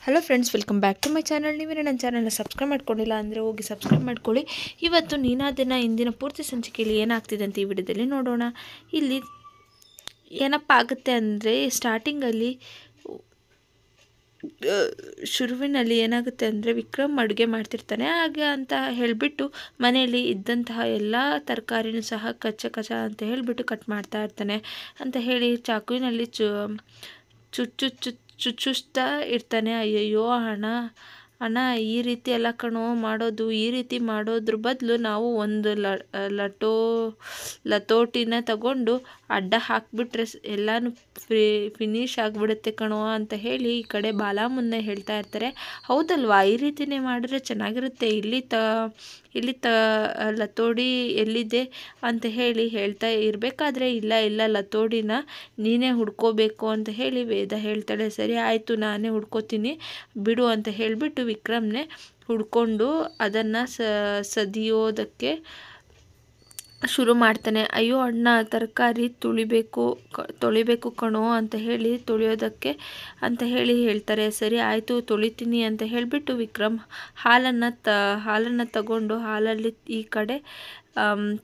Hello friends, welcome back to my channel. ನೀವೇನು ನನ್ನ ಚಾನಲ್ನ ಸಬ್ಸ್ಕ್ರೈಬ್ ಮಾಡ್ಕೊಂಡಿಲ್ಲ ಅಂದರೆ ಹೋಗಿ ಸಬ್ಸ್ಕ್ರೈಬ್ ಮಾಡ್ಕೊಳ್ಳಿ. ಇವತ್ತು ನೀನಾದಿನ ಇಂದಿನ ಪೂರ್ತಿ ಸಂಚಿಕೆಯಲ್ಲಿ ಏನಾಗ್ತಿದೆ ಅಂತ ಈ ವಿಡಿಯೋದಲ್ಲಿ ನೋಡೋಣ. ಇಲ್ಲಿ ಏನಪ್ಪ ಆಗುತ್ತೆ ಅಂದರೆ, ಸ್ಟಾರ್ಟಿಂಗಲ್ಲಿ ಶುರುವಿನಲ್ಲಿ ಏನಾಗುತ್ತೆ ಅಂದರೆ, ವಿಕ್ರಮ್ ಅಡುಗೆ ಮಾಡ್ತಿರ್ತಾನೆ. ಹಾಗೆ ಅಂತ ಹೇಳಿಬಿಟ್ಟು ಮನೆಯಲ್ಲಿ ಇದ್ದಂತಹ ಎಲ್ಲ ತರಕಾರಿನೂ ಸಹ ಕಚ್ಚ ಕಚ್ಚ ಅಂತ ಹೇಳಿಬಿಟ್ಟು ಕಟ್ ಮಾಡ್ತಾ ಇರ್ತಾನೆ. ಅಂತ ಹೇಳಿ ಚಾಕುವಿನಲ್ಲಿ ಚುಚ್ಚುಸ್ತಾ ಇರ್ತಾನೆ. ಅಯ್ಯಯ್ಯೋ ಅಣ್ಣ ಈ ರೀತಿ ಎಲ್ಲ ಕಣೋ ಮಾಡೋದು, ಈ ರೀತಿ ಮಾಡೋದ್ರ ಬದಲು ನಾವು ಒಂದು ಲತೋಟಿನ ತಗೊಂಡು ಅಡ್ಡ ಹಾಕಿಬಿಟ್ರೆ ಎಲ್ಲನೂ ಫಿನಿಶ್ ಆಗಿಬಿಡುತ್ತೆ ಕಣೋ ಅಂತ ಹೇಳಿ ಈ ಕಡೆ ಬಾಲ ಮುನ್ನೆ ಹೇಳ್ತಾ ಇರ್ತಾರೆ. ಹೌದಲ್ವಾ, ಈ ರೀತಿಯೇ ಮಾಡಿದ್ರೆ ಚೆನ್ನಾಗಿರುತ್ತೆ, ಇಲ್ಲಿ ಲತೋಡಿ ಎಲ್ಲಿದೆ ಅಂತ ಹೇಳಿ ಹೇಳ್ತಾ ಇರಬೇಕಾದ್ರೆ, ಇಲ್ಲ ಲತೋಡಿನ ನೀನೇ ಹುಡ್ಕೋಬೇಕು ಅಂತ ಹೇಳಿ ವೇದ ಹೇಳ್ತಾಳೆ. ಸರಿ ಆಯಿತು, ನಾನೇ ಹುಡ್ಕೋತೀನಿ ಬಿಡು ಅಂತ ಹೇಳಿಬಿಟ್ಟು ವಿಕ್ರಮ್ನೇ ಹುಡ್ಕೊಂಡು ಅದನ್ನು ಸದಿಯೋದಕ್ಕೆ ಶುರು ಮಾಡ್ತಾನೆ. ಅಯ್ಯೋ ಅಣ್ಣ, ತರಕಾರಿ ತೊಳಿಬೇಕು ಕಣೋ ಅಂತ ಹೇಳಿ ತೊಳೆಯೋದಕ್ಕೆ ಅಂತ ಹೇಳಿ ಹೇಳ್ತಾರೆ. ಸರಿ ಆಯಿತು, ತೊಳಿತೀನಿ ಅಂತ ಹೇಳಿಬಿಟ್ಟು ವಿಕ್ರಮ್ ಹಾಲನ್ನು ತಗೊಂಡು ಹಾಲಲ್ಲಿ ಈ ಕಡೆ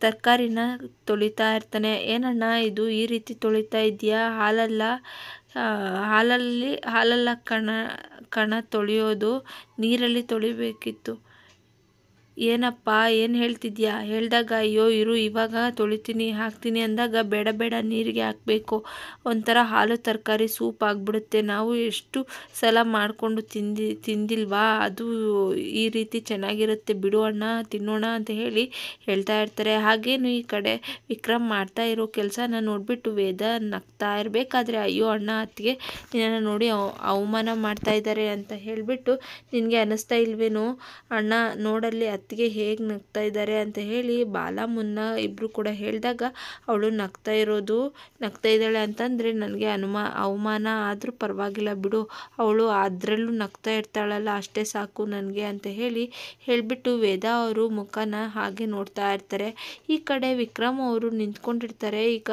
ತರಕಾರಿನ ತೊಳಿತಾ ಇರ್ತಾನೆ. ಏನಣ್ಣ ಇದು ಈ ರೀತಿ ತೊಳಿತಾ ಇದೆಯಾ? ಹಾಲಲ್ಲ ಕಣ ತೊಳೆಯೋದು, ನೀರಲ್ಲಿ ತೊಳಿಬೇಕಿತ್ತು. ಏನಪ್ಪ ಏನು ಹೇಳ್ತಿದ್ಯಾ? ಹೇಳಿದಾಗ ಅಯ್ಯೋ ಇರು, ಇವಾಗ ತೊಳಿತೀನಿ ಹಾಕ್ತೀನಿ ಅಂದಾಗ ಬೇಡ ನೀರಿಗೆ ಹಾಕಬೇಕು, ಒಂಥರ ಹಾಲು ತರಕಾರಿ ಸೂಪ್ ಆಗಿಬಿಡುತ್ತೆ. ನಾವು ಎಷ್ಟು ಸಲ ಮಾಡಿಕೊಂಡು ತಿಂದಿಲ್ವಾ, ಅದು ಈ ರೀತಿ ಚೆನ್ನಾಗಿರುತ್ತೆ, ಬಿಡು ಅಣ್ಣ ತಿನ್ನೋಣ ಅಂತ ಹೇಳಿ ಹೇಳ್ತಾ ಇರ್ತಾರೆ. ಹಾಗೇನು ಈ ಕಡೆ ವಿಕ್ರಮ್ ಮಾಡ್ತಾ ಇರೋ ಕೆಲಸನ ನೋಡಿಬಿಟ್ಟು ವೇದ ನಗ್ತಾ ಇರಬೇಕಾದ್ರೆ, ಅಯ್ಯೋ ಅಣ್ಣ, ಅತ್ತಿಗೆ ನಿನ್ನನ್ನು ನೋಡಿ ಅವಮಾನ ಮಾಡ್ತಾ ಇದ್ದಾರೆ ಅಂತ ಹೇಳಿಬಿಟ್ಟು ನಿನಗೆ ಅನ್ನಿಸ್ತಾ ಇಲ್ವೇನೋ ಅಣ್ಣ, ನೋಡಲ್ಲಿ ಅತ್ತಿಗೆ ಹೇಗೆ ನಗ್ತಾ ಇದ್ದಾರೆ ಅಂತ ಹೇಳಿ ಬಾಲ ಮುನ್ನ ಇಬ್ಬರು ಕೂಡ ಹೇಳಿದಾಗ, ಅವಳು ನಗ್ತಾ ಇದ್ದಾಳೆ ಅಂತಂದರೆ ನನಗೆ ಅವಮಾನ ಆದರೂ ಪರವಾಗಿಲ್ಲ ಬಿಡು, ಅವಳು ಅದರಲ್ಲೂ ನಗ್ತಾ ಇರ್ತಾಳಲ್ಲ ಅಷ್ಟೇ ಸಾಕು ನನಗೆ ಅಂತ ಹೇಳಿಬಿಟ್ಟು ವೇದ ಅವರು ಮುಖನ ಹಾಗೆ ನೋಡ್ತಾ ಇರ್ತಾರೆ. ಈ ಕಡೆ ವಿಕ್ರಮ್ ಅವರು ನಿಂತ್ಕೊಂಡಿರ್ತಾರೆ. ಈಗ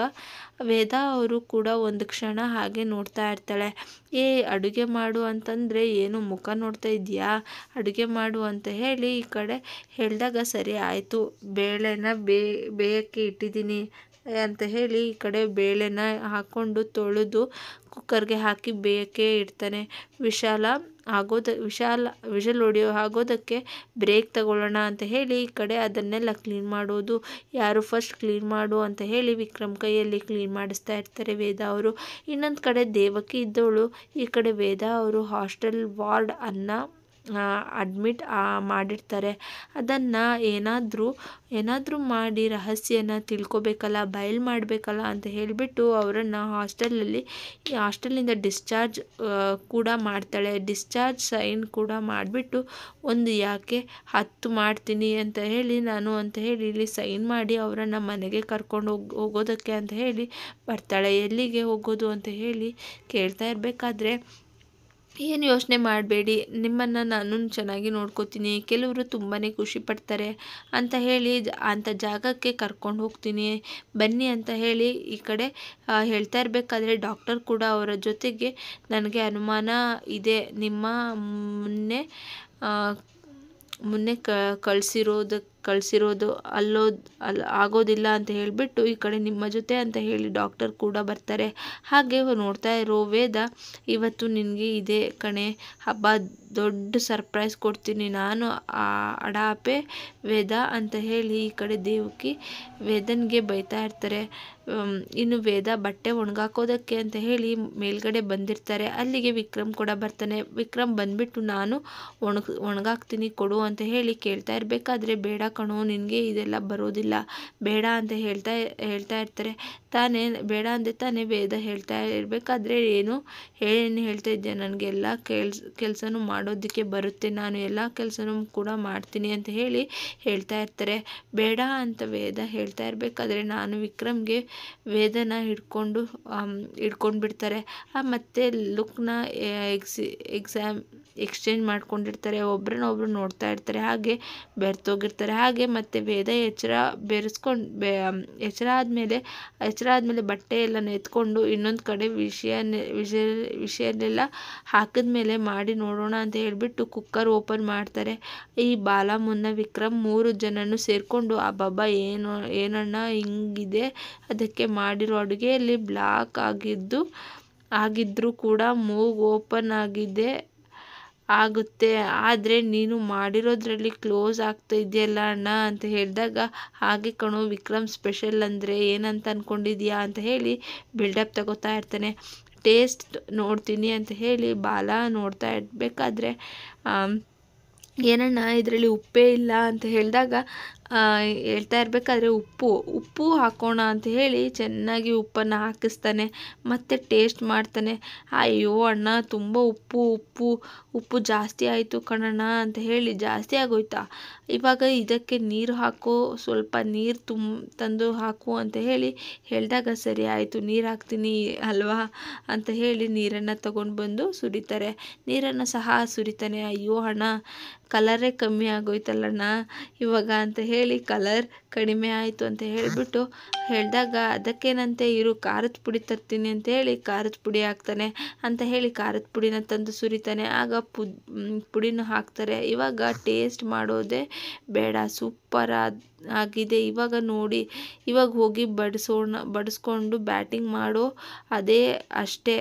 ವೇದ ಅವರು ಕೂಡ ಒಂದು ಕ್ಷಣ ಹಾಗೆ ನೋಡ್ತಾ ಇರ್ತಾಳೆ. ಅಡುಗೆ ಮಾಡು ಅಂತಂದರೆ ಏನು ಮುಖ ನೋಡ್ತಾ ಇದೆಯಾ, ಅಡುಗೆ ಮಾಡು ಅಂತ ಹೇಳಿ ಈ ಕಡೆ ಹೇಳಿದಾಗ, ಸರಿ ಆಯಿತು, ಬೇಳೆನ ಬೇಯಕ್ಕೆ ಇಟ್ಟಿದ್ದೀನಿ ಅಂತ ಹೇಳಿ ಈ ಕಡೆ ಬೇಳೆನ ಹಾಕ್ಕೊಂಡು ತೊಳೆದು ಕುಕ್ಕರ್ಗೆ ಹಾಕಿ ಬೇಯಕ್ಕೆ ಇಡ್ತಾನೆ. ವಿಷಲ್ ಆಗೋದಕ್ಕೆ ಬ್ರೇಕ್ ತಗೊಳ್ಳೋಣ ಅಂತ ಹೇಳಿ ಈ ಕಡೆ ಅದನ್ನೆಲ್ಲ ಕ್ಲೀನ್ ಮಾಡೋದು, ಯಾರು ಫಸ್ಟ್ ಕ್ಲೀನ್ ಮಾಡು ಅಂತ ಹೇಳಿ ವಿಕ್ರಮ್ ಕೈಯಲ್ಲಿ ಕ್ಲೀನ್ ಮಾಡಿಸ್ತಾ ಇರ್ತಾರೆ ವೇದ ಅವರು. ಇನ್ನೊಂದು ಕಡೆ ದೇವಕಿ ಇದ್ದವಳು ಈ ಕಡೆ ವೇದ ಅವರು ಹಾಸ್ಟೆಲ್ ವಾರ್ಡ್ ಅಡ್ಮಿಟ್ ಮಾಡಿರ್ತಾರೆ. ಅದನ್ನು ಏನಾದರೂ ಮಾಡಿ ರಹಸ್ಯನ ತಿಳ್ಕೊಬೇಕಲ್ಲ, ಬಯಲು ಮಾಡಬೇಕಲ್ಲ ಅಂತ ಹೇಳಿಬಿಟ್ಟು ಅವರನ್ನು ಹಾಸ್ಟೆಲ್ನಿಂದ ಡಿಸ್ಚಾರ್ಜ್ ಕೂಡ ಮಾಡ್ತಾಳೆ. ಡಿಸ್ಚಾರ್ಜ್ ಸೈನ್ ಕೂಡ ಮಾಡಿಬಿಟ್ಟು ಯಾಕೆ 10 ಮಾಡ್ತೀನಿ ಅಂತ ಹೇಳಿ ನಾನು ಅಂತ ಹೇಳಿ ಇಲ್ಲಿ ಸೈನ್ ಮಾಡಿ ಅವರನ್ನು ಮನೆಗೆ ಕರ್ಕೊಂಡು ಹೋಗೋದಕ್ಕೆ ಅಂತ ಹೇಳಿ ಬರ್ತಾಳೆ. ಎಲ್ಲಿಗೆ ಹೋಗೋದು ಅಂತ ಹೇಳಿ ಕೇಳ್ತಾ ಇರಬೇಕಾದ್ರೆ, ಏನು ಯೋಚನೆ ಮಾಡಬೇಡಿ, ನಿಮ್ಮನ್ನು ನಾನು ಚೆನ್ನಾಗಿ ನೋಡ್ಕೋತೀನಿ, ಕೆಲವರು ತುಂಬಾ ಖುಷಿ ಪಡ್ತಾರೆ ಅಂತ ಹೇಳಿ ಅಂಥ ಜಾಗಕ್ಕೆ ಕರ್ಕೊಂಡು ಹೋಗ್ತೀನಿ ಬನ್ನಿ ಅಂತ ಹೇಳಿ ಈ ಕಡೆ ಹೇಳ್ತಾ ಇರಬೇಕಾದ್ರೆ, ಡಾಕ್ಟರ್ ಕೂಡ ಅವರ ಜೊತೆಗೆ ನನಗೆ ಅನುಮಾನ ಇದೆ, ನಿಮ್ಮ ಮೊನ್ನೆ ಕಳಿಸಿರೋದು ಆಗೋದಿಲ್ಲ ಅಂತ ಹೇಳಿಬಿಟ್ಟು ಈ ಕಡೆ ನಿಮ್ಮ ಜೊತೆ ಅಂತ ಹೇಳಿ ಡಾಕ್ಟರ್ ಕೂಡ ಬರ್ತಾರೆ. ಹಾಗೆ ನೋಡ್ತಾ ಇರೋ ವೇದ, ಇವತ್ತು ನಿನಗೆ ಇದೆ ಕಣೆ ಹಬ್ಬ, ದೊಡ್ಡ ಸರ್ಪ್ರೈಸ್ ಕೊಡ್ತೀನಿ ನಾನು, ಅಡಾಪೆ ವೇದ ಅಂತ ಹೇಳಿ ಈ ಕಡೆ ದೇವಕಿ ವೇದನ್ಗೆ ಬೈತಾ ಇರ್ತಾರೆ. ಇನ್ನು ವೇದ ಬಟ್ಟೆ ಒಣಗಾಕೋದಕ್ಕೆ ಅಂತ ಹೇಳಿ ಮೇಲ್ಗಡೆ ಬಂದಿರ್ತಾರೆ. ಅಲ್ಲಿಗೆ ವಿಕ್ರಮ್ ಕೂಡ ಬರ್ತಾನೆ. ವಿಕ್ರಮ್ ಬಂದ್ಬಿಟ್ಟು ನಾನು ಒಣಗಾಕ್ತೀನಿ ಕೊಡು ಅಂತ ಹೇಳಿ ಕೇಳ್ತಾ ಇರಬೇಕಾದ್ರೆ, ಬೇಡ ಕಣೋ ನಿನಗೆ ಇದೆಲ್ಲ ಬರೋದಿಲ್ಲ, ಬೇಡ ಅಂತ ಹೇಳ್ತಾ ಇರ್ತಾರೆ. ಬೇಡ ಅಂದೆ ತಾನೇ ವೇದ ಹೇಳ್ತಾ ಇರಬೇಕಾದ್ರೆ, ಏನು ಹೇಳ್ತಾ ಇದ್ದೆ, ನನಗೆ ಎಲ್ಲ ಕೆಲಸನೂ ಮಾಡೋದಕ್ಕೆ ಬರುತ್ತೆ, ನಾನು ಎಲ್ಲ ಕೆಲಸನೂ ಕೂಡ ಮಾಡ್ತೀನಿ ಅಂತ ಹೇಳಿ ಹೇಳ್ತಾ ಇರ್ತಾರೆ. ಬೇಡ ಅಂತ ವೇದ ಹೇಳ್ತಾ ಇರಬೇಕಾದ್ರೆ ನಾನು ವಿಕ್ರಮ್ಗೆ ವೇದನ ಹಿಡ್ಕೊಂಡು ಬಿಡ್ತಾರೆ. ಮತ್ತೆ ಲುಕ್ನ ಎಕ್ಸ್ಚೇಂಜ್ ಮಾಡ್ಕೊಂಡಿರ್ತಾರೆ, ಒಬ್ರನ್ನೊಬ್ರು ನೋಡ್ತಾ ಇರ್ತಾರೆ, ಹಾಗೆ ಬೆರ್ತೋಗಿರ್ತಾರೆ. ಹಾಗೆ ಮತ್ತೆ ವೇದ ಎಚ್ಚರ ಆದಮೇಲೆ ಎಚ್ಚರ ಆದಮೇಲೆ ಬಟ್ಟೆ ಎಲ್ಲನೂ ಎತ್ಕೊಂಡು ಇನ್ನೊಂದು ಕಡೆ ವಿಷಯನ್ನೆಲ್ಲ ಹಾಕಿದ್ಮೇಲೆ ಮಾಡಿ ನೋಡೋಣ ಅಂತ ಹೇಳಿಬಿಟ್ಟು ಕುಕ್ಕರ್ ಓಪನ್ ಮಾಡ್ತಾರೆ. ಈ ಬಾಲ, ಮುನ್ನ, ವಿಕ್ರಮ್ 3 ಜನನು ಸೇರಿಕೊಂಡು ಅಬ್ಬಬ್ಬಾ ಏನಣ್ಣ ಹಿಂಗಿದೆ, ಅದಕ್ಕೆ ಮಾಡಿರೋ ಅಡುಗೆಯಲ್ಲಿ ಬ್ಲಾಕ್ ಆಗಿದ್ರೂ ಕೂಡ ಮೂಗು ಓಪನ್ ಆಗುತ್ತೆ, ಆದರೆ ನೀನು ಮಾಡಿರೋದ್ರಲ್ಲಿ ಕ್ಲೋಸ್ ಆಗ್ತಾ ಇದೆಯಲ್ಲ ಅಣ್ಣ ಅಂತ ಹೇಳಿದಾಗ, ಹಾಗೆ ಕಣೋ ವಿಕ್ರಮ್, ಸ್ಪೆಷಲ್ ಅಂದರೆ ಏನಂತ ಅಂದ್ಕೊಂಡಿದ್ಯಾ ಅಂತ ಹೇಳಿ ಬಿಲ್ಡಪ್ ತಗೋತಾ ಇರ್ತಾನೆ. ಟೇಸ್ಟ್ ನೋಡ್ತೀನಿ ಅಂತ ಹೇಳಿ ಬಾಲ ನೋಡ್ತಾ ಇರಬೇಕಾದ್ರೆ, ಏನಣ್ಣ ಇದರಲ್ಲಿ ಉಪ್ಪೇ ಇಲ್ಲ ಅಂತ ಹೇಳಿದಾಗ, ಹೇಳ್ತಾ ಇರಬೇಕಾದ್ರೆ ಉಪ್ಪು ಹಾಕೋಣ ಅಂತ ಹೇಳಿ ಚೆನ್ನಾಗಿ ಉಪ್ಪನ್ನು ಹಾಕಿಸ್ತಾನೆ. ಮತ್ತು ಟೇಸ್ಟ್ ಮಾಡ್ತಾನೆ. ಅಯ್ಯೋ ಅಣ್ಣ, ತುಂಬ ಉಪ್ಪು ಜಾಸ್ತಿ ಆಯಿತು ಕಣಣ್ಣ ಅಂತ ಹೇಳಿ, ಜಾಸ್ತಿ ಆಗೋಯ್ತಾ, ಇವಾಗ ಇದಕ್ಕೆ ನೀರು ಹಾಕು, ಸ್ವಲ್ಪ ನೀರು ತಂದು ಹಾಕು ಅಂತ ಹೇಳಿ ಹೇಳಿದಾಗ, ಸರಿ ಆಯಿತು ನೀರು ಹಾಕ್ತೀನಿ ಅಲ್ವಾ ಅಂತ ಹೇಳಿ ನೀರನ್ನು ತಗೊಂಡು ಬಂದು ಸುರಿತಾರೆ. ನೀರನ್ನು ಸಹ ಸುರಿತಾನೆ. ಅಯ್ಯೋ ಅಣ್ಣ, ಕಲರೇ ಕಮ್ಮಿ ಆಗೋಯ್ತಲ್ಲಣ್ಣ ಇವಾಗ ಅಂತ ಹೇಳಿ, ಕಲರ್ ಕಡಿಮೆ ಆಯಿತು ಅಂತ ಹೇಳಿಬಿಟ್ಟು ಹೇಳಿದಾಗ, ಅದಕ್ಕೇನಂತೆ ಇರು ಖಾರದ ಪುಡಿ ತರ್ತೀನಿ ಅಂತ ಹೇಳಿ ಖಾರದ ಪುಡಿ ಹಾಕ್ತಾನೆ. ಅಂತ ಹೇಳಿ ಖಾರದ ಪುಡಿನ ತಂದು ಸುರಿತಾನೆ. ಆಗ ಪುಡಿನೂ ಹಾಕ್ತಾರೆ. ಇವಾಗ ಟೇಸ್ಟ್ ಮಾಡೋದೇ ಬೇಡ, ಸೂಪರ್ ಆಗಿದೆ, ಇವಾಗ ನೋಡಿ, ಇವಾಗ ಹೋಗಿ ಬಡಿಸ್ಕೊಂಡು ಬ್ಯಾಟಿಂಗ್ ಮಾಡೋ ಅಷ್ಟೇ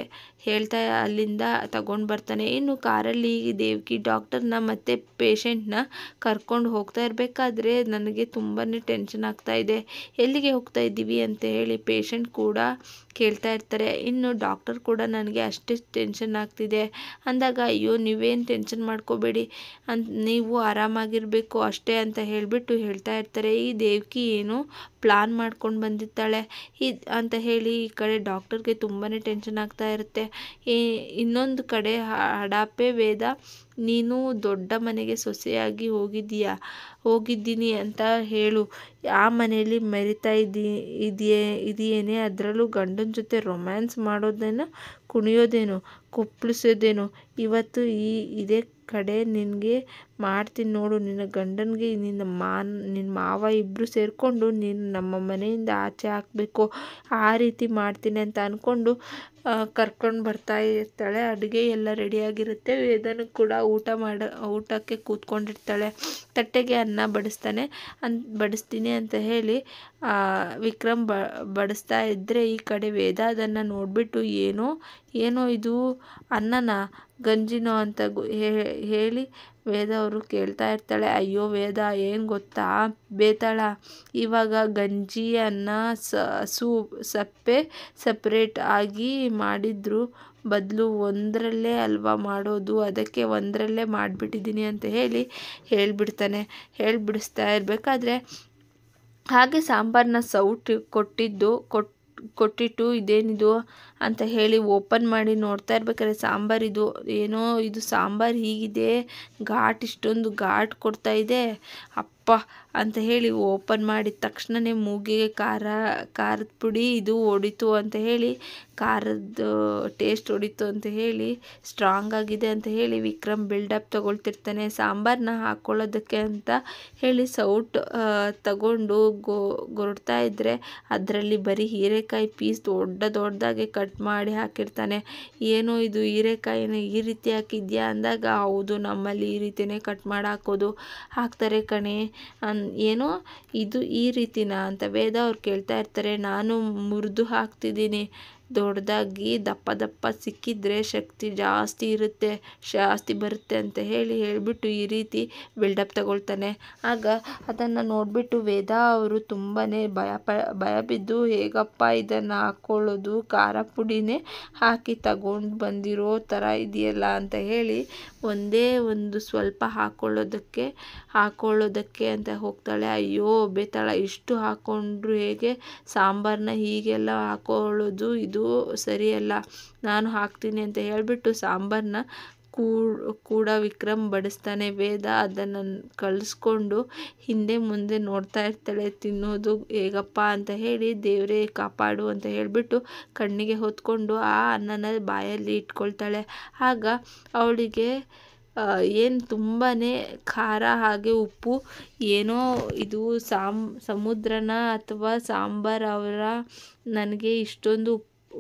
ಹೇಳ್ತಾ ಅಲ್ಲಿಂದ ತಗೊಂಡು ಬರ್ತಾನೆ. ಇನ್ನು ಕಾರಲ್ಲಿ ದೇವಕಿ ಡಾಕ್ಟರ್ನ ಮತ್ತು ಪೇಷಂಟ್ನ ಕರ್ಕೊಂಡು ಹೋಗ್ತಾ ಇರಬೇಕಾದ್ರೆ ನನಗೆ ತುಂಬಾ ಟೆನ್ಷನ್ ಆಗ್ತಾ ಇದೆ, ಎಲ್ಲಿಗೆ ಹೋಗ್ತಾ ಇದ್ದೀವಿ ಅಂತ ಹೇಳಿ ಪೇಷಂಟ್ ಕೂಡ ಕೇಳ್ತಾ ಇರ್ತಾರೆ. ಇನ್ನು ಡಾಕ್ಟರ್ ಕೂಡ ನನಗೆ ಅಷ್ಟೇ ಟೆನ್ಷನ್ ಆಗ್ತಿದೆ ಅಂದಾಗ, ಅಯ್ಯೋ ನೀವೇನು ಟೆನ್ಷನ್ ಮಾಡ್ಕೋಬೇಡಿ, ನೀವು ಆರಾಮಾಗಿರಬೇಕು ಅಷ್ಟೇ ಅಂತ ಹೇಳಿಬಿಟ್ಟು ಹೇಳ್ತಾ ಇರ್ತಾರೆ. ಈ ದೇವಕಿ ಏನು ಪ್ಲಾನ್ ಮಾಡ್ಕೊಂಡು ಬಂದಿರ್ತಾಳೆ ಅಂತ ಹೇಳಿ ಈ ಕಡೆ ಡಾಕ್ಟರ್ಗೆ ತುಂಬಾ ಟೆನ್ಷನ್ ಆಗ್ತಾ ಇರುತ್ತೆ. ಇನ್ನೊಂದು ಕಡೆ ಹಡಾಪೆ ವೇದ, ನೀನು ದೊಡ್ಡ ಮನೆಗೆ ಸೊಸೆಯಾಗಿ ಹೋಗಿದ್ದೀನಿ ಅಂತ ಹೇಳು, ಆ ಮನೆಯಲ್ಲಿ ಮೆರಿತಾ ಇದೆಯೇನೆ, ಅದರಲ್ಲೂ ಗಂಡನ ಜೊತೆ ರೊಮ್ಯಾನ್ಸ್ ಮಾಡೋದೇನೋ, ಕುಣಿಯೋದೇನೋ, ಕೊಪ್ಪಳಿಸೋದೇನೋ, ಇವತ್ತು ಇದೇ ಕಡೆ ನಿನಗೆ ಮಾಡ್ತೀನಿ ನೋಡು, ನಿನ್ನ ಗಂಡನಿಗೆ ನಿನ್ನ ಮಾವ ಇಬ್ಬರು ಸೇರಿಕೊಂಡು ನೀನು ನಮ್ಮ ಮನೆಯಿಂದ ಆಚೆ ಹಾಕಬೇಕು, ಆ ರೀತಿ ಮಾಡ್ತೀನಿ ಅಂತ ಅಂದ್ಕೊಂಡು ಕರ್ಕೊಂಡು ಬರ್ತಾ ಇರ್ತಾಳೆ. ಅಡುಗೆ ಎಲ್ಲ ರೆಡಿಯಾಗಿರುತ್ತೆ. ವೇದನೂ ಕೂಡ ಊಟಕ್ಕೆ ಕೂತ್ಕೊಂಡಿರ್ತಾಳೆ. ತಟ್ಟೆಗೆ ಅನ್ನ ಬಡಿಸ್ತೀನಿ ಅಂತ ಹೇಳಿ ವಿಕ್ರಮ್ ಬಡಿಸ್ತಾ ಇದ್ದರೆ, ಈ ಕಡೆ ವೇದ ಅದನ್ನು ನೋಡಿಬಿಟ್ಟು, ಏನೋ ಇದು ಅನ್ನನ ಗಂಜಿನೋ ಅಂತ ಹೇಳಿ ವೇದ ಅವರು ಕೇಳ್ತಾ ಇರ್ತಾಳೆ. ಅಯ್ಯೋ ವೇದ, ಏನು ಗೊತ್ತಾ ಬೇತಾಳ, ಇವಾಗ ಗಂಜಿ ಅನ್ನ ಸಪ್ರೇಟ್ ಆಗಿ ಮಾಡಿದ್ರು ಬದಲು ಒಂದರಲ್ಲೇ ಅಲ್ವಾ ಮಾಡೋದು, ಅದಕ್ಕೆ ಒಂದರಲ್ಲೇ ಮಾಡಿಬಿಟ್ಟಿದ್ದೀನಿ ಅಂತ ಹೇಳಿಬಿಡಿಸ್ತಾ ಇರಬೇಕಾದ್ರೆ, ಹಾಗೆ ಸಾಂಬಾರನ್ನ ಸೌಟ್ ಕೊಟ್ಟಿಟ್ಟು ಇದೇನಿದು ಅಂತ ಹೇಳಿ ಓಪನ್ ಮಾಡಿ ನೋಡ್ತಾ ಇರ್ಬೇಕಾದ್ರೆ, ಇದು ಸಾಂಬಾರು ಹೀಗಿದೆ, ಇಷ್ಟೊಂದು ಘಾಟ್ ಕೊಡ್ತಾ ಇದೆ, ಅಪ್ಪ ಅಂತ ಹೇಳಿ ಓಪನ್ ಮಾಡಿದ ತಕ್ಷಣವೇ ಮೂಗಿಗೆ ಖಾರದ ಪುಡಿ ಇದು ಹೊಡಿತು ಅಂತ ಹೇಳಿ, ಖಾರದ ಟೇಸ್ಟ್ ಹೊಡಿತು ಅಂತ ಹೇಳಿ, ಸ್ಟ್ರಾಂಗ್ ಆಗಿದೆ ಅಂತ ಹೇಳಿ ವಿಕ್ರಮ್ ಬಿಲ್ಡಪ್ ತಗೊಳ್ತಿರ್ತಾನೆ. ಸಾಂಬಾರನ್ನ ಹಾಕ್ಕೊಳ್ಳೋದಕ್ಕೆ ಅಂತ ಹೇಳಿ ಸೌಟ್ ತಗೊಂಡು ಗೊರಡ್ತಾ ಇದ್ದರೆ, ಅದರಲ್ಲಿ ಬರೀ ಹೀರೆಕಾಯಿ ಪೀಸ್ ದೊಡ್ಡದಾಗೆ ಕಟ್ ಮಾಡಿ ಹಾಕಿರ್ತಾನೆ. ಏನೋ ಇದು ಹೀರೆಕಾಯಿನ ಈ ರೀತಿ ಹಾಕಿದ್ಯಾ ಅಂದಾಗ, ಹೌದು ನಮ್ಮಲ್ಲಿ ಈ ರೀತಿಯೇ ಕಟ್ ಮಾಡಿ ಹಾಕ್ತಾರೆ ಕಣೆ, ಏನೋ ಇದು ಈ ರೀತಿನಾ ಅಂತ ವೇದ ಅವ್ರು ಕೇಳ್ತಾ ಇರ್ತಾರೆ. ನಾನು ಮುರಿದು ಹಾಕ್ತಿದ್ದೀನಿ, ದೊಡ್ಡದಾಗಿ ದಪ್ಪ ಸಿಕ್ಕಿದ್ರೆ ಶಕ್ತಿ ಜಾಸ್ತಿ ಬರುತ್ತೆ ಅಂತ ಹೇಳಿಬಿಟ್ಟು ಈ ರೀತಿ ಬಿಲ್ಡಪ್ ತಗೊಳ್ತಾನೆ. ಆಗ ಅದನ್ನು ನೋಡಿಬಿಟ್ಟು ವೇದ ಅವರು ತುಂಬಾ ಭಯ ಬಿದ್ದು, ಹೇಗಪ್ಪ ಇದನ್ನು ಹಾಕ್ಕೊಳ್ಳೋದು, ಖಾರ ಪುಡಿನೇ ಹಾಕಿ ತಗೊಂಡು ಬಂದಿರೋ ಥರ ಇದೆಯಲ್ಲ ಅಂತ ಹೇಳಿ ಒಂದೇ ಒಂದು ಸ್ವಲ್ಪ ಹಾಕ್ಕೊಳ್ಳೋದಕ್ಕೆ ಅಂತ ಹೋಗ್ತಾಳೆ. ಅಯ್ಯೋ ಬೇತಾಳ, ಇಷ್ಟು ಹಾಕ್ಕೊಂಡ್ರು ಹೇಗೆ, ಸಾಂಬಾರನ್ನ ಹೀಗೆಲ್ಲ ಹಾಕ್ಕೊಳ್ಳೋದು ಇದು ಸರಿಯಲ್ಲ, ನಾನು ಹಾಕ್ತೀನಿ ಅಂತ ಹೇಳಿಬಿಟ್ಟು ಸಾಂಬಾರನ್ನ ಕೂಡ ವಿಕ್ರಮ್ ಬಡಿಸ್ತಾನೆ. ವೇದ ಅದನ್ನು ಕಲಿಸ್ಕೊಂಡು ಹಿಂದೆ ಮುಂದೆ ನೋಡ್ತಾ ಇರ್ತಾಳೆ. ತಿನ್ನೋದು ಹೇಗಪ್ಪ ಅಂತ ಹೇಳಿ, ದೇವರೇ ಕಾಪಾಡು ಅಂತ ಹೇಳಿಬಿಟ್ಟು ಕಣ್ಣಿಗೆ ಹೊತ್ಕೊಂಡು ಆ ಅನ್ನನ ಬಾಯಲ್ಲಿ ಇಟ್ಕೊಳ್ತಾಳೆ. ಆಗ ಅವಳಿಗೆ ಏನು ತುಂಬಾ ಖಾರ ಹಾಗೆ ಉಪ್ಪು ಏನೋ ಇದು ಸಮುದ್ರನ ಅಥವಾ ಸಾಂಬಾರು ಅವರ ನನಗೆ ಇಷ್ಟೊಂದು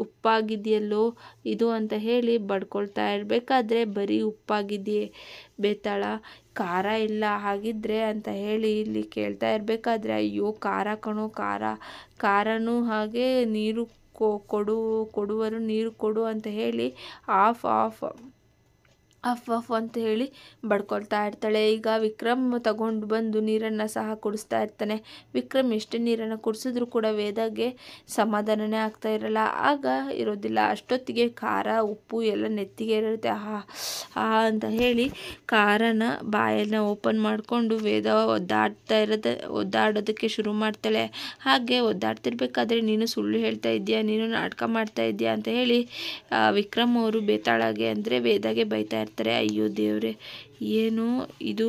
ಉಪ್ಪಾಗಿದೆಯಲ್ಲೋ ಇದು ಅಂತ ಹೇಳಿ ಬಡ್ಕೊಳ್ತಾ ಇರಬೇಕಾದ್ರೆ ಬರೀ ಉಪ್ಪಾಗಿದೆಯೇ ಬೇತಾಳ, ಖಾರ ಇಲ್ಲ ಹಾಗಿದ್ರೆ ಅಂತ ಹೇಳಿ ಇಲ್ಲಿ ಕೇಳ್ತಾ ಇರಬೇಕಾದ್ರೆ ಅಯ್ಯೋ ಖಾರ ಕಣೋ ಖಾರನೂ ಹಾಗೆ ನೀರು ಕೊಡುವರು ನೀರು ಕೊಡು ಅಂತ ಹೇಳಿ ಆಫ್ ಆಫ್ ಅಫ್ ಅಫ್ ಅಂತ ಹೇಳಿ ಬಡ್ಕೊಳ್ತಾ ಇರ್ತಾಳೆ. ಈಗ ವಿಕ್ರಮ್ ತಗೊಂಡು ಬಂದು ನೀರನ್ನು ಸಹ ಕುಡಿಸ್ತಾ ಇರ್ತಾನೆ. ವಿಕ್ರಮ್ ಎಷ್ಟೇ ನೀರನ್ನು ಕುಡಿಸಿದ್ರು ಕೂಡ ವೇದಾಗೆ ಸಮಾಧಾನನೇ ಆಗ್ತಾ ಇರಲ್ಲ, ಆಗ ಇರೋದಿಲ್ಲ. ಅಷ್ಟೊತ್ತಿಗೆ ಖಾರ ಉಪ್ಪು ಎಲ್ಲ ನೆತ್ತಿಗೆ ಇರುತ್ತೆ. ಅಂತ ಹೇಳಿ ಖಾರನ ಬಾಯನ್ನು ಓಪನ್ ಮಾಡಿಕೊಂಡು ವೇದ ಒದ್ದಾಡೋದಕ್ಕೆ ಶುರು ಮಾಡ್ತಾಳೆ. ಹಾಗೆ ಒದ್ದಾಡ್ತಿರ್ಬೇಕಾದ್ರೆ ನೀನು ಸುಳ್ಳು ಹೇಳ್ತಾ ಇದೆಯಾ, ನೀನು ನಾಟಕ ಮಾಡ್ತಾ ಇದೆಯಾ ಅಂತ ಹೇಳಿ ವಿಕ್ರಮ್ ಅವರು ಬೇತಾಳಗೆ ಅಂದರೆ ವೇದಾಗೆ ಬೈತಾ ಇರ್ತಾರೆ. ಅಯ್ಯೋ ದೇವ್ರೆ, ಏನು ಇದು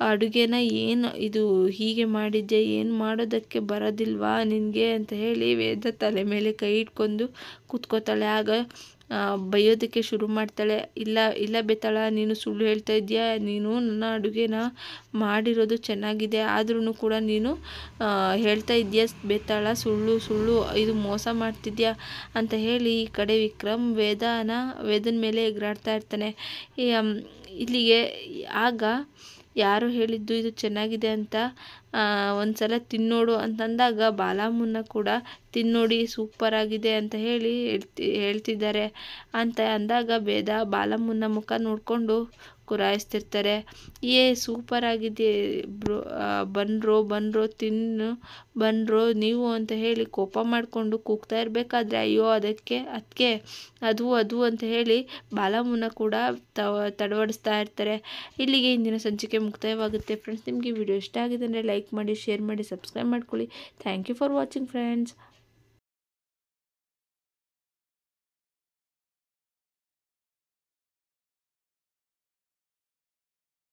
ಅಡುಗೆನ ಏನು ಇದು ಹೀಗೆ ಮಾಡಿದ್ದೆ, ಏನು ಮಾಡೋದಕ್ಕೆ ಬರೋದಿಲ್ವಾ ನಿನಗೆ ಅಂತ ಹೇಳಿ ವೇದ ತಲೆ ಮೇಲೆ ಕೈ ಇಟ್ಕೊಂಡು ಕೂತ್ಕೋತಾಳೆ. ಆಗ ಬೈಯೋದಕ್ಕೆ ಶುರು ಮಾಡ್ತಾಳೆ. ಇಲ್ಲ ಬೇತಾಳ, ನೀನು ಸುಳ್ಳು ಹೇಳ್ತಾ ಇದೆಯಾ, ನೀನು ನನ್ನ ಅಡುಗೆನ ಮಾಡಿರೋದು ಚೆನ್ನಾಗಿದೆ ಆದ್ರೂ ಕೂಡ ನೀನು ಹೇಳ್ತಾ ಇದೆಯಾ ಬೇತಾಳ, ಸುಳ್ಳು ಇದು ಮೋಸ ಮಾಡ್ತಿದ್ಯಾ ಅಂತ ಹೇಳಿ ಈ ಕಡೆ ವಿಕ್ರಮ್ ವೇದನ ಮೇಲೆ ಎಗರಾಡ್ತಾ ಇರ್ತಾನೆ. ಇಲ್ಲಿಗೆ ಆಗ ಯಾರು ಹೇಳಿದ್ದು ಇದು ಚೆನ್ನಾಗಿದೆ ಅಂತ, ಒಂದ್ಸಲ ತಿನ್ನೋಡು ಅಂತಂದಾಗ ಬಾಲಮ್ಮನ ಕೂಡ ತಿನ್ನೋಡಿ ಸೂಪರ್ ಆಗಿದೆ ಅಂತ ಹೇಳಿ ಹೇಳ್ತಿದ್ದಾರೆ ಅಂತ ಅಂದಾಗ ವೇದ ಬಾಲಮ್ಮನ ಮುಖ ನೋಡಿಕೊಂಡು ಗುರಾಯಿಸ್ತಿರ್ತಾರೆ. ಸೂಪರ್ ಆಗಿದೆ ಬ್ರೋ, ಬನ್ರೋ ತಿನ್ನು ಬನ್ರೋ ನೀವು ಅಂತ ಹೇಳಿ ಕೋಪ ಮಾಡಿಕೊಂಡು ಕೂಗ್ತಾ ಇರಬೇಕಾದ್ರೆ ಅಯ್ಯೋ ಅದಕ್ಕೆ ಅದು ಅಂತ ಹೇಳಿ ಬಾಲಮ್ಮನ ಕೂಡ ತಡವಡಿಸ್ತಾ ಇರ್ತಾರೆ. ಇಲ್ಲಿಗೆ ಇಂದಿನ ಸಂಚಿಕೆ ಮುಕ್ತಾಯವಾಗುತ್ತೆ ಫ್ರೆಂಡ್ಸ್. ನಿಮಗೆ ವಿಡಿಯೋ ಇಷ್ಟ ಆಗಿದೆ ಅಂದರೆ ಲೈಕ್ ಮಾಡಿ, ಶೇರ್ ಮಾಡಿ, ಸಬ್ಸ್ಕ್ರೈಬ್ ಮಾಡ್ಕೊಳ್ಳಿ. Thank you for watching friends.